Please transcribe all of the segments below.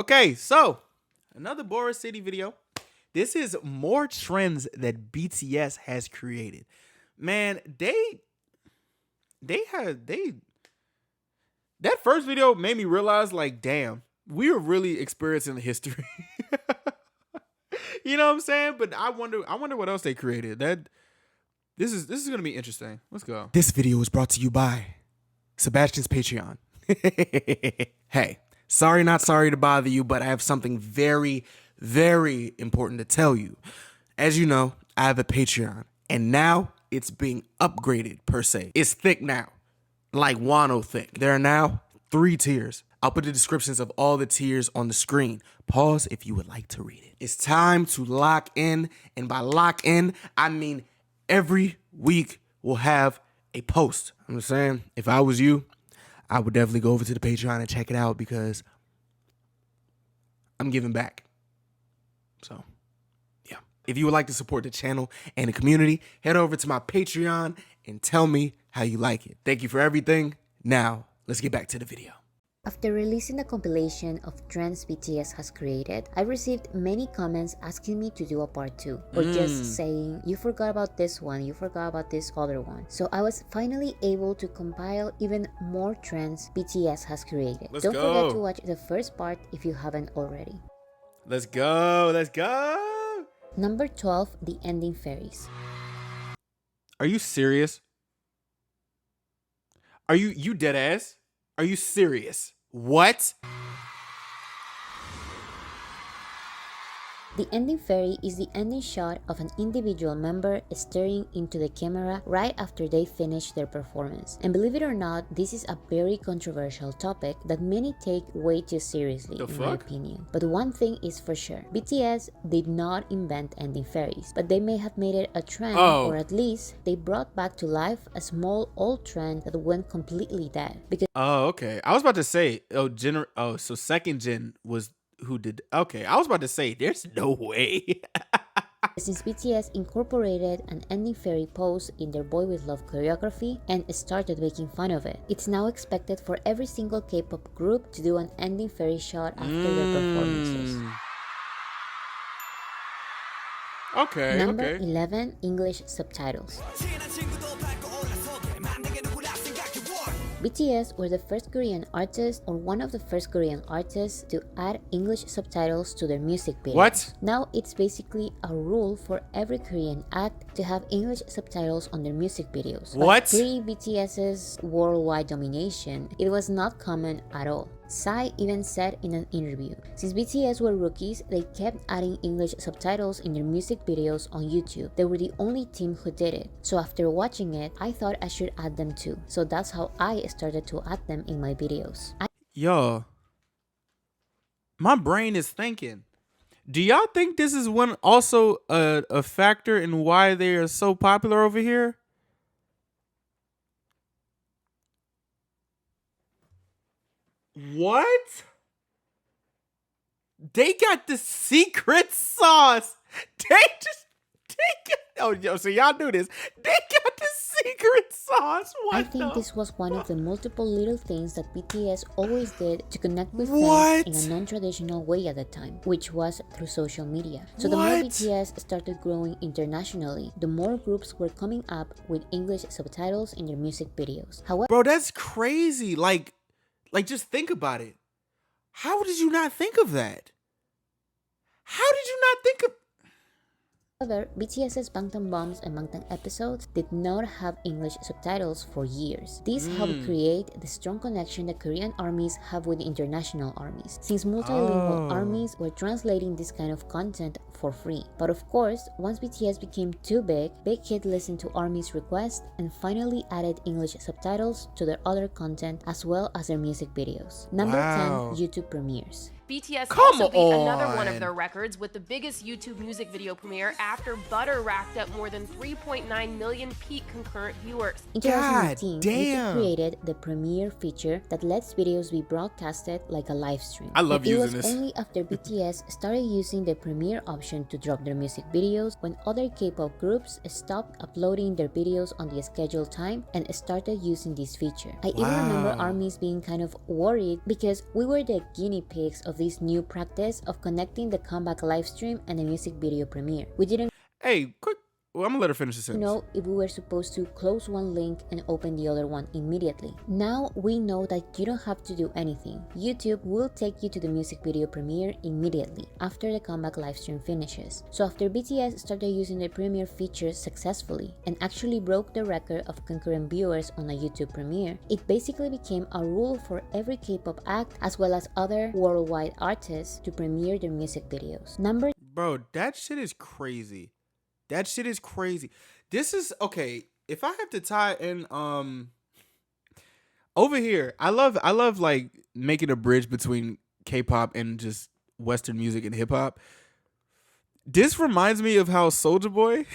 Okay, so another Boris City video. This is more trends that BTS has created. Man, they had they that first video made me realize, like, damn, we are really experiencing history. You know what I'm saying? But I wonder what else they created. This is gonna be interesting. Let's go. This video is brought to you by Sebastian's Patreon. Hey, not sorry to bother you, but I have something very, very important to tell you. As you know, I have a Patreon, and now it's being upgraded, per se. It's thick now, like Wano thick. There are now 3 tiers. I'll put the descriptions of all the tiers on the screen. Pause if you would like to read it. It's time to lock in, and by lock in, I mean every week we'll have a post. I'm just saying, if I was you, I would definitely go over to the Patreon and check it out because I'm giving back. So, yeah. If you would like to support the channel and the community, head over to my Patreon and tell me how you like it. Thank you for everything. Now, let's get back to the video. After releasing the compilation of trends BTS has created, I received many comments asking me to do a part 2, or just saying, you forgot about this one, you forgot about this other one. So I was finally able to compile even more trends BTS has created. Don't forget to watch the first part if you haven't already. Let's go, let's go. Number 12, the ending fairies. Are you serious? Are you dead ass? Are you serious? What? The ending fairy is the ending shot of an individual member staring into the camera right after they finish their performance. And believe it or not, this is a very controversial topic that many take way too seriously, in my opinion. But one thing is for sure, BTS did not invent ending fairies, but they may have made it a trend, or at least they brought back to life a small old trend that went completely dead. Because okay. I was about to say, so second gen was who did. Okay, I was about to say, there's no way. since BTS incorporated an ending fairy pose in their Boy With Love choreography and started making fun of it, it's now expected for every single K-pop group to do an ending fairy shot after their performances. Okay. Number 11, English subtitles. BTS were the first Korean artists, or one of the first Korean artists, to add English subtitles to their music videos. What? Now it's basically a rule for every Korean act to have English subtitles on their music videos. What? But pre-BTS's worldwide domination, it was not common at all. Psy even said in an interview, since BTS were rookies, they kept adding English subtitles in their music videos on YouTube. They were the only team who did it. So after watching it, I thought I should add them too. So that's how I started to add them in my videos. Yo, my brain is thinking. Do y'all think this is one also a factor in why they are so popular over here? What? They got the secret sauce. So y'all do this. They got the secret sauce. I think this was one of the multiple little things that BTS always did to connect with fans in a non-traditional way at the time, which was through social media. So the more BTS started growing internationally, the more groups were coming up with English subtitles in their music videos. However, bro, that's crazy. Like, just think about it. How did you not think of that? How did you not think of... However, BTS's Bangtan Bombs and Bangtan episodes did not have English subtitles for years. This helped create the strong connection that Korean armies have with international armies, since multilingual armies were translating this kind of content for free. But of course, once BTS became too big, Big Hit listened to armies' requests and finally added English subtitles to their other content as well as their music videos. Number 10, YouTube premieres. BTS also beat another one of their records with the biggest YouTube music video premiere after Butter racked up more than 3.9 million peak concurrent viewers. In 2018, YouTube created the premiere feature that lets videos be broadcasted like a live stream. I love using this. It was only after BTS started using the premiere option to drop their music videos when other K-pop groups stopped uploading their videos on the scheduled time and started using this feature. I even remember armies being kind of worried because we were the guinea pigs of this new practice of connecting the comeback livestream and the music video premiere. We didn't Hey, quick. Well, I'm gonna let her finish the sentence. know if we were supposed to close one link and open the other one immediately. Now we know that you don't have to do anything. YouTube will take you to the music video premiere immediately after the comeback livestream finishes. So after BTS started using the premiere feature successfully and actually broke the record of concurrent viewers on a YouTube premiere, it basically became a rule for every K-pop act as well as other worldwide artists to premiere their music videos. Bro, that shit is crazy. That shit is crazy. This is okay. If I have to tie in, over here, I love like making a bridge between K-pop and just Western music and hip hop. This reminds me of how Soulja Boy,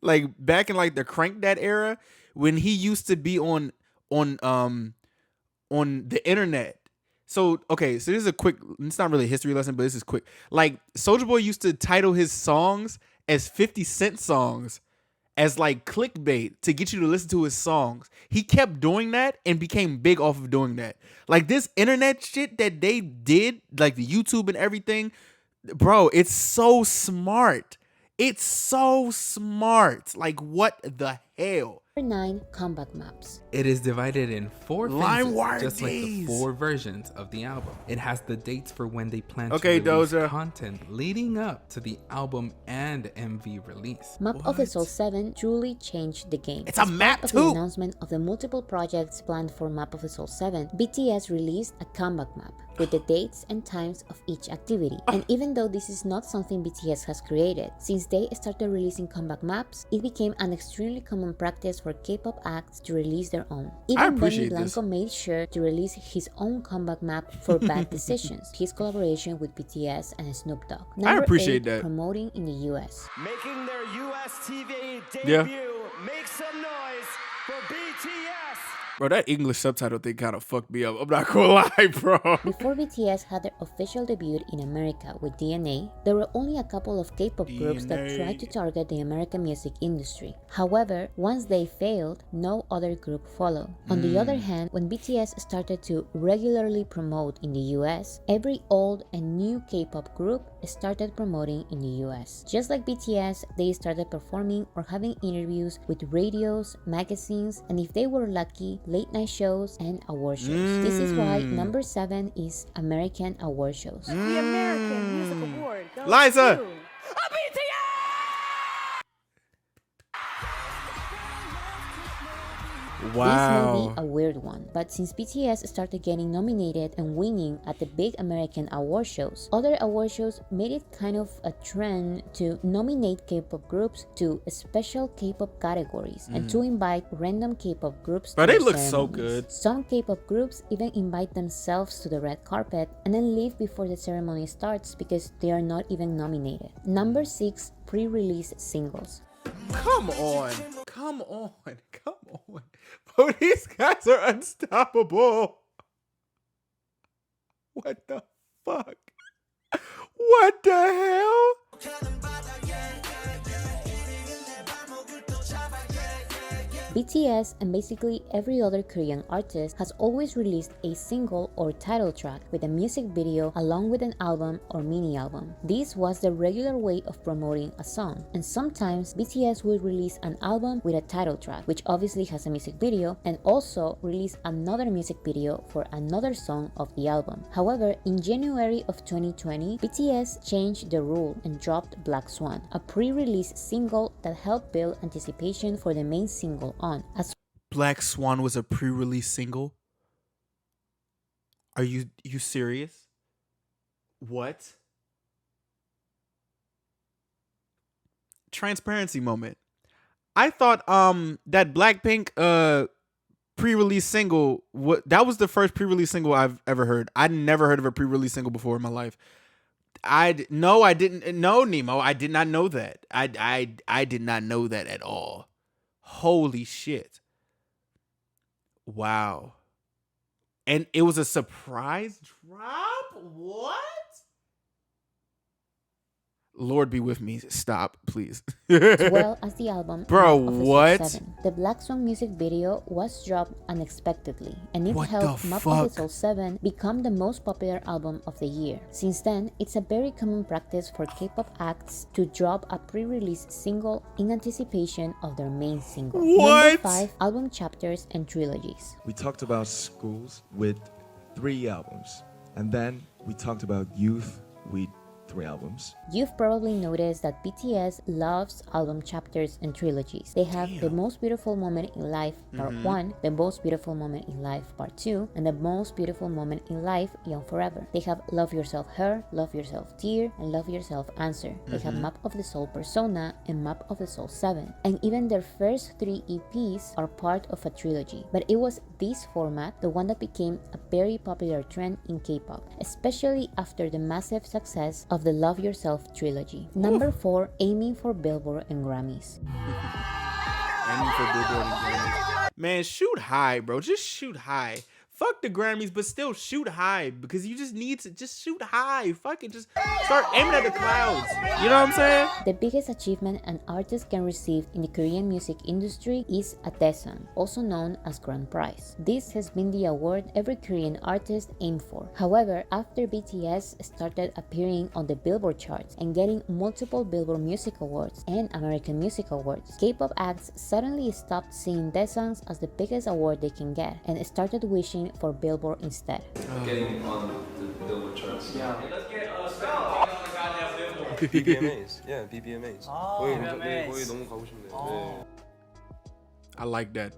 like back in like the Crank That era, when he used to be on the internet. So okay, so this is a quick. It's not really a history lesson, but this is quick. Like Soulja Boy used to title his songs as 50 Cent songs, as like clickbait to get you to listen to his songs. He kept doing that and became big off of doing that. Like this internet shit that they did, like the YouTube and everything, bro, it's so smart. It's so smart. Like what the hell? 9. Comeback maps. It is divided in 4 LimeWire phases, just like the 4 versions of the album. It has the dates for when they plan to release content leading up to the album and MV release. Map of the Soul 7 truly changed the game. It's a map As part of too. the announcement of the multiple projects planned for Map of the Soul 7, BTS released a comeback map with the dates and times of each activity. And even though this is not something BTS has created, since they started releasing comeback maps, it became an extremely common practice for K-pop acts to release their own. Even Benny Blanco made sure to release his own comeback map for Bad Decisions, his collaboration with BTS and Snoop Dogg. I appreciate that. Promoting in the US. Making their US TV debut, make some noise for BTS! Bro, that English subtitle thing kind of fucked me up. I'm not gonna lie, bro. Before BTS had their official debut in America with DNA, there were only a couple of K-pop groups that tried to target the American music industry. However, once they failed, no other group followed. On the other hand, when BTS started to regularly promote in the US, every old and new K-pop group started promoting in the US. Just like BTS, they started performing or having interviews with radios, magazines, and if they were lucky, late night shows and award shows. This is why number 7 is American award shows. The American Music Award goes Liza! to Wow. This may be a weird one, but since BTS started getting nominated and winning at the big American award shows, other award shows made it kind of a trend to nominate K-pop groups to special K-pop categories and to invite random K-pop groups to Bro, they their look so ceremonies. good. Some K-pop groups even invite themselves to the red carpet and then leave before the ceremony starts because they are not even nominated. Number 6, pre-release singles. Come on. Come on. Come on. Bro, these guys are unstoppable. What the fuck? What the hell? BTS and basically every other Korean artist has always released a single or title track with a music video along with an album or mini album. This was the regular way of promoting a song, and sometimes BTS will release an album with a title track, which obviously has a music video, and also release another music video for another song of the album. However, in January of 2020, BTS changed the rule and dropped Black Swan, a pre-release single that helped build anticipation for the main single on. Black Swan was a pre-release single? Are you serious? What? Transparency moment. I thought that Blackpink pre-release single, that was the first pre-release single I've ever heard. I'd never heard of a pre-release single before in my life. I didn't. No, Nemo. I did not know that. I did not know that at all. Holy shit. Wow. And it was a surprise drop? What? Lord be with me. Stop, please. As well as the album Bro, Map of the Soul what? 7. The Black Swan music video was dropped unexpectedly, and it What helped the Map of the fuck? Soul 7 become the most popular album of the year. Since then, it's a very common practice for K-pop acts to drop a pre-release single in anticipation of their main single. What? Number 5, album chapters and trilogies. We talked about schools with 3 albums, and then we talked about youth with 3 albums. You've probably noticed that BTS loves album chapters and trilogies. They have The Most Beautiful Moment in Life Part 1, The Most Beautiful Moment in Life Part 2, and The Most Beautiful Moment in Life Young Forever. They have Love Yourself Her, Love Yourself Dear, and Love Yourself Answer. They have Map of the Soul Persona and Map of the Soul 7. And even their first 3 EPs are part of a trilogy. But it was this format, the one that became a very popular trend in K-pop, especially after the massive success of the Love Yourself trilogy. Number 4, aiming for Billboard and Grammys. Aiming for Billboard and Grammys. Man, shoot high, bro. Just shoot high. Fuck the Grammys, but still shoot high, because you just need to just shoot high. Fuck it, just start aiming at the clouds. You know what I'm saying? The biggest achievement an artist can receive in the Korean music industry is a Daesang, also known as Grand Prize. This has been the award every Korean artist aimed for. However, after BTS started appearing on the Billboard charts and getting multiple Billboard Music Awards and American Music Awards, K-pop acts suddenly stopped seeing Daesangs as the biggest award they can get and started wishing for Billboard instead. Getting on the Billboard charts. Yeah. Let's get BBMAs. Yeah, BBMAs. 거기 너무 가고 싶네요. 네. I like that.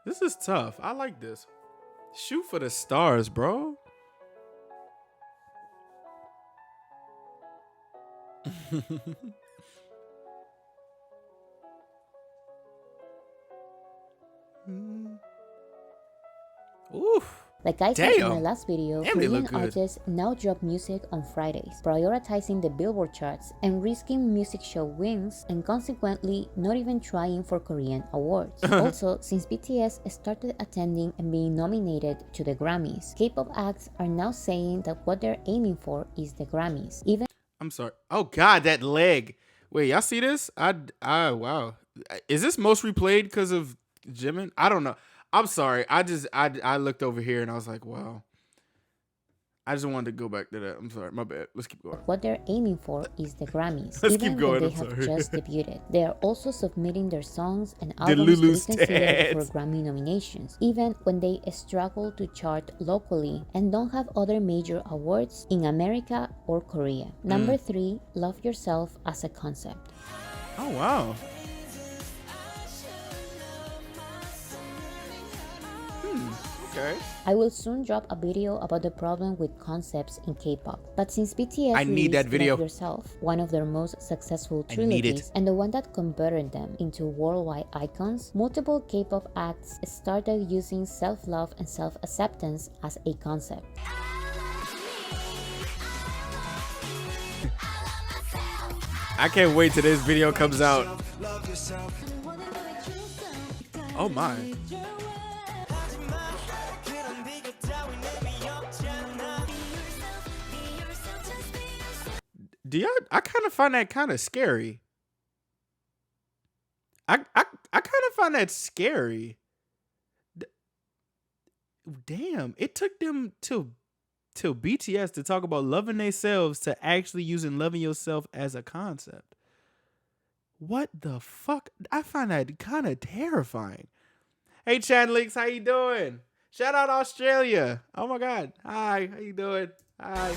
This is tough. I like this. Shoot for the stars, bro. Oof. Like I said in my Damn. last video, Damn, they look Korean good. artists now drop music on Fridays, prioritizing the Billboard charts and risking music show wins and consequently not even trying for Korean awards. Also, since BTS started attending and being nominated to the Grammys, K-pop acts are now saying that what they're aiming for is the Grammys. Even I'm sorry. Oh God, that leg. Wait, y'all see this? Wow. Is this most replayed because of Jimin? I don't know. I'm sorry. I looked over here and I was like, wow. I just wanted to go back to that. I'm sorry. My bad. Let's keep going. what they're aiming for is the Grammys, Let's even keep going, though they I'm have sorry. just debuted. They are also submitting their songs and The albums to be Lulu's considered for Dance. Grammy nominations, even when they struggle to chart locally and don't have other major awards in America or Korea. Number 3, Love Yourself as a concept. Oh wow. Okay. I will soon drop a video about the problem with concepts in K-pop. But since BTS I need that released video. Love Yourself, one of their most successful I need it. trilogies, and the one that converted them into worldwide icons, multiple K-pop acts started using self-love and self-acceptance as a concept. I can't wait till this video comes out. Oh my. I kind of find that kind of scary. I kind of find that scary. Damn, it took them till BTS to talk about loving themselves to actually using loving yourself as a concept. What the fuck? I find that kind of terrifying. Hey, Chanlix, how you doing? Shout out Australia. Oh my God. Hi, how you doing? Hi.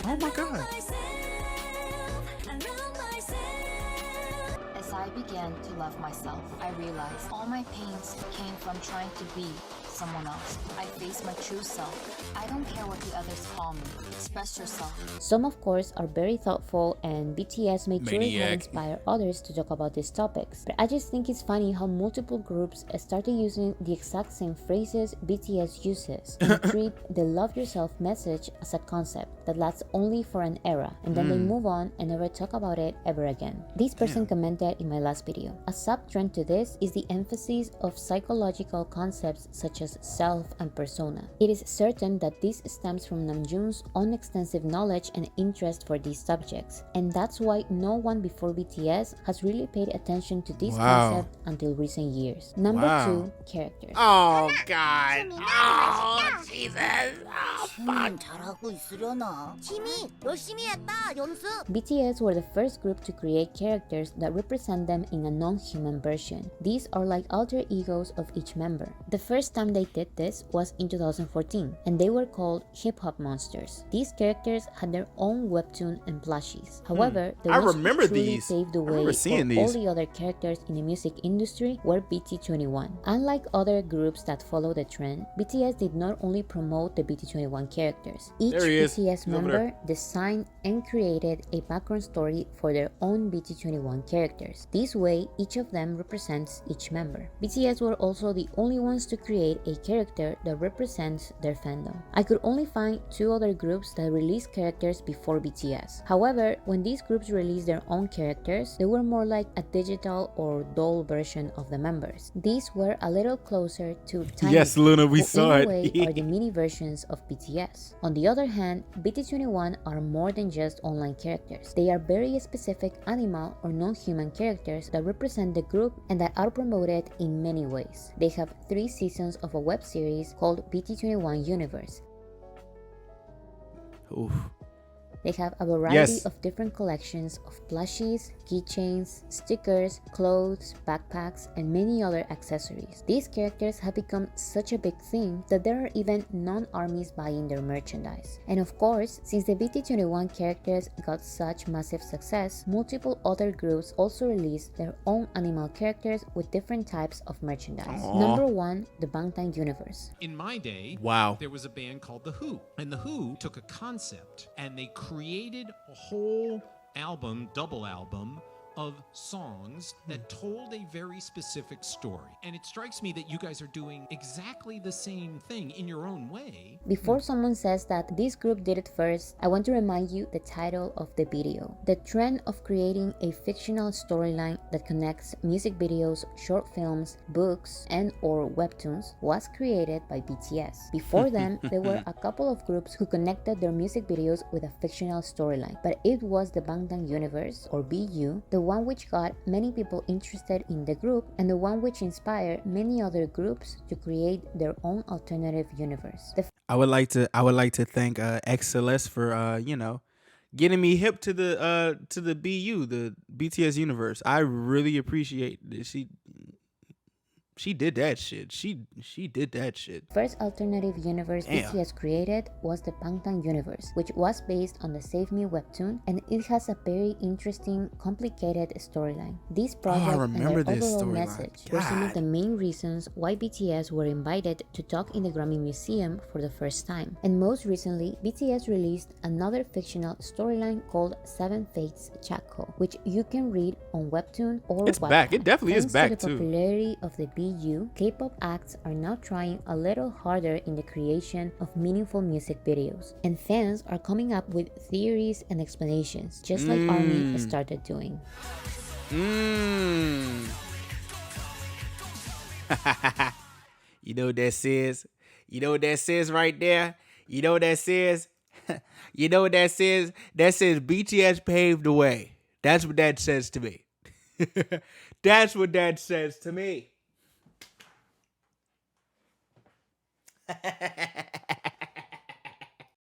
Oh my God. As I began to love myself, I realized all my pains came from trying to be someone else. I face my true self. I don't care what the others call me. Express yourself. Some, of course, are very thoughtful, and BTS may truly have Maniac. inspired others to talk about these topics. But I just think it's funny how multiple groups started using the exact same phrases BTS uses and treat the love yourself message as a concept that lasts only for an era, and then they move on and never talk about it ever again. This person commented in my last video, a sub-trend to this is the emphasis of psychological concepts such as self and persona. It is certain that this stems from Namjoon's own extensive knowledge and interest for these subjects, and that's why no one before BTS has really paid attention to this concept until recent years. Number 2, characters. Oh God. Oh Jesus. Oh fuck. 잘하고 있으려나? 지미 열심히 했다 연습. BTS were the first group to create characters that represent them in a non-human version. These are like alter egos of each member. The first time they did this was in 2014, and they were called hip-hop monsters. These characters had their own webtoon and plushies. However, the ones who truly paved the way for all the other characters in the music industry were BT21. Unlike other groups that follow the trend, BTS did not only promote the BT21 characters. Each BTS member designed and created a background story for their own BT21 characters. This way, each of them represents each member. BTS were also the only ones to create a character that represents their fandom. I could only find 2 other groups that released characters before BTS. However, when these groups released their own characters, they were more like a digital or doll version of the members. These were a little closer to Tiny. Yes, Luna, we saw it. Are the mini versions of BTS. On the other hand, BT21 are more than just online characters. They are very specific animal or non-human characters that represent the group and that are promoted in many ways. They have 3 seasons of a web series called BT21 Universe. Oof. They have a variety of different collections of plushies, keychains, stickers, clothes, backpacks, and many other accessories. These characters have become such a big thing that there are even non-armies buying their merchandise. And of course, since the BT21 characters got such massive success, multiple other groups also released their own animal characters with different types of merchandise. Number 1, the Bangtan Universe. In my day, there was a band called The Who, and The Who took a concept and they created a whole album, double album, of songs that told a very specific story. And it strikes me that you guys are doing exactly the same thing in your own way. Before someone says that this group did it first, I want to remind you the title of the video. The trend of creating a fictional storyline that connects music videos, short films, books, and or webtoons was created by BTS. Before them, there were a couple of groups who connected their music videos with a fictional storyline, but it was the Bangtan Universe, or BU, the one which got many people interested in the group and the one which inspired many other groups to create their own alternative universe. I would like to thank XLS for getting me hip to the BU, the BTS universe. I really appreciate it. She did that shit. She did that shit. First alternative universe BTS created was the Bangtan Universe, which was based on the Save Me webtoon, and it has a very interesting, complicated storyline. This project and their overall message were some of the main reasons why BTS were invited to talk in the Grammy Museum for the first time. And most recently, BTS released another fictional storyline called Seven Fates Chakho, which you can read on webtoon or It's Wattpad. back. It definitely is back Thanks to the too. popularity of the BU, K-pop acts are now trying a little harder in the creation of meaningful music videos, and fans are coming up with theories and explanations, just like ARMY started doing. You know what that says? You know what that says right there? You know what that says? You know what that says? That says BTS paved the way. That's what that says to me. That's what that says to me.